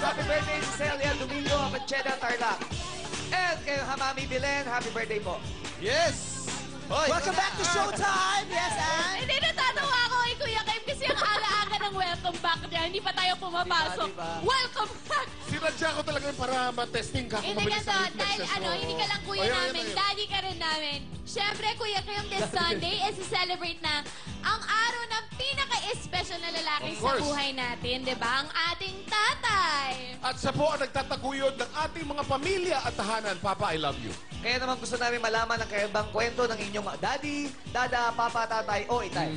Happy birthday to Celia Domingo of Cheda Tarlac. And kay Hamami Bilen, happy birthday po. Yes! Hoy, Welcome back to Showtime! Yes, Ann? Hindi, natatawa ako kay Kuya Kim kasi ang aga-aga ng welcome back niya. Hindi pa tayo pumapasok. Diba? Welcome back! Sinadya ko talaga yun para matesting ka kung Hindi mabilis ganito, ang dahil reflexes mo. hindi ka lang kuya Ayun, namin, ayun. daddy ka rin namin. Siyempre, Kuya Kim, this Sunday is to celebrate na ang araw ng pinaka-special na lalaki Of sa course. buhay natin, di ba? Ang ating tatay. At siya po ang nagtataguyod ng ating mga pamilya at tahanan. Papa, I love you. Kaya naman gusto namin malaman ang kaimbang kwento ng inyong daddy, dada, papa, tatay o itay.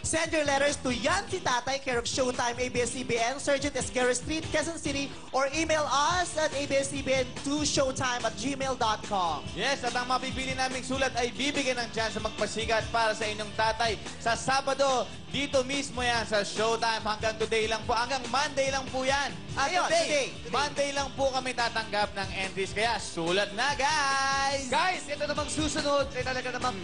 Send your letters to Yan Si Tatay, care of Showtime, ABS-CBN, Sergeant Esguerra Street, Quezon City, or email us at abscbn2showtime@gmail.com. Yes, at ang mapipili naming sulat ay bibigyan ng chance sa magpasikat para sa inyong tatay sa Sabado. Dito mismo yan sa Showtime. Hanggang today lang po. Hanggang Monday lang po yan. At Ayun, today. Monday lang po kami tatanggap ng entries. Kaya sulat na, guys! Guys, ito namang susunod ay talaga namang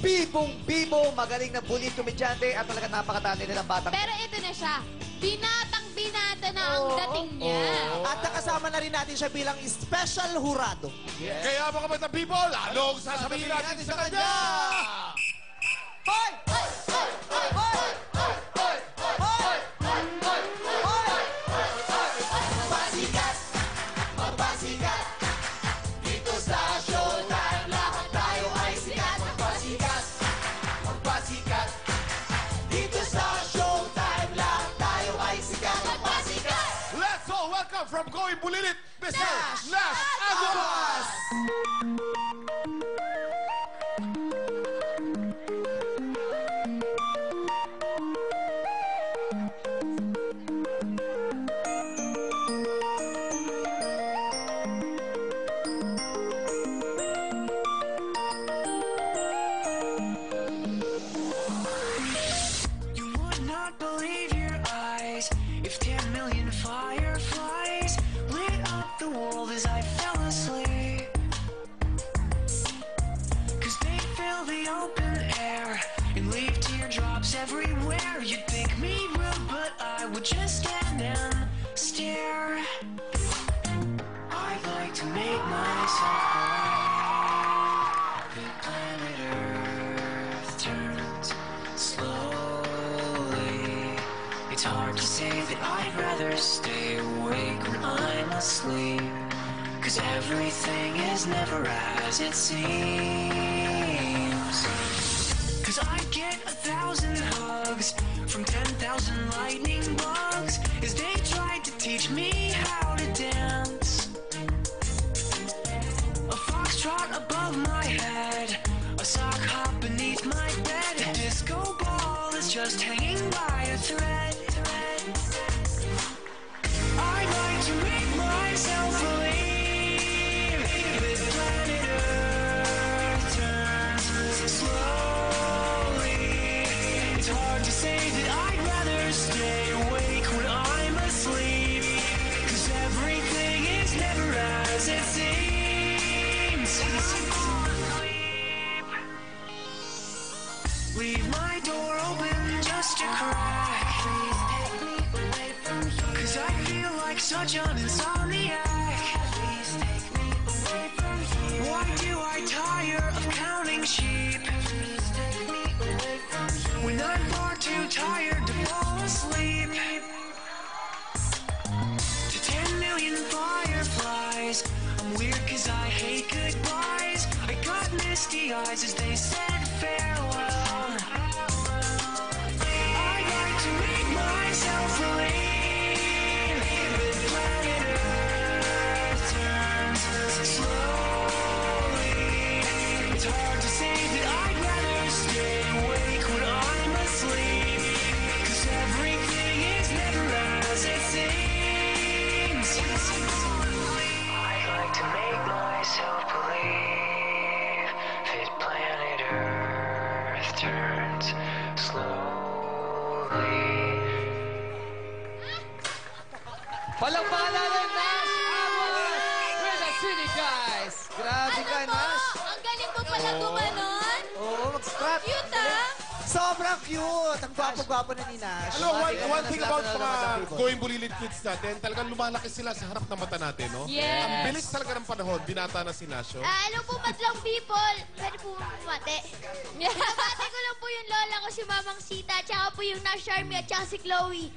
bibong-bibo, magaling na bulit komedyante at talaga napakatandi nilang batang. Pero ito na siya. Binatang-binata na ang dating niya. At nakasama na rin natin siya bilang special hurado. Kaya mga batang people, lalong sasabihin natin sa kanya! Hoy! Hoy! Hoy! Hoy! Hoy! Hoy! Hoy! Hoy! Hoy! Magpasikat! Magpasikat! Dito sa Showtime, lahat tayo ay sikat. Magpasikat! Magpasikat! Dito sa Showtime, lahat tayo ay sikat. Magpasikat! Let's all welcome from Going Bulilit, Mr. Nash Nash Aguas! You would not believe your eyes if 10 million fireflies lit up the world as I fell asleep. 'Cause they fill the open air and leave teardrops everywhere. You'd think me rude, but I would just stand and stare. I'd like to make myself believe that planet Earth turns slowly. It's hard to say that I'd rather stay awake when I'm asleep, 'cause everything is never as it seems. 'Cause I get 1,000 hugs from 10,000 lightning bugs as they tried to teach me how to dance. A foxtrot above my head, a sock hop beneath my bed, a disco ball is just hanging by a thread. I'd like to make myself believe that planet Earth turns slowly. It's hard to say that I'd rather stay awake when I'm asleep, 'cause everything is never as it seems. Leave my door open just a crack. Please take me away from here, 'cause I feel like such an insomniac. Please take me away from here. Why do I tire of counting sheep? Please take me away from here, when I'm far too tired to fall asleep. To 10 million fireflies, I'm weird 'cause I hate goodbyes. I got misty eyes as they said farewell. I'd like to make myself believe that planet Earth turns slowly. It's hard to say that I'd rather stay awake when I'm asleep, 'cause everything is never as it seems. I'd like to make myself believe that planet Earth turns slowly. Palakpakan natin, Nash Aguas! With the city, guys! Grabe ka, Ano po? Nash! Ang galing mo pala gumanon. Oo, mag-strut. Cute, ah! Sobrang cute! Ang gwapo-gwapo na ni Nash. Alam mo, Matik, one thing about lahat na mga naman ng going bulilit kids natin, talagang lumalaki sila sa harap ng mata natin, no? Yes. Ang bilis talaga ng panahon, binata na si Nasho. Hello po, madlang people. Pwede po bumate. Bate ko lang po yung lola ko, si Mamang Sita, tsaka po yung Nash Army at tsaka si Chloe.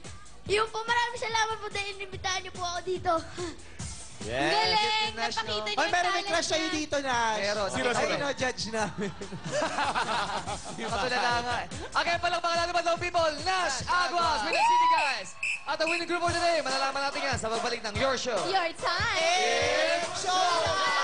Yung po, maraming salamat po dahil inimbitahan niyo po ako dito. Yes. Galing! Nash, no? Napakita niyo Ay, yung pero may talent crush sa'yo niya. dito, Nash. Meron. Sino, Ay, sino? no-judge namin. Katulad na nga. Okay, palakpakan natin mga people. Nash Aguas with the City Guys. At ang winning group for today, malalaman natin yan sa pagbalik ng Your Show. Your time! Showtime!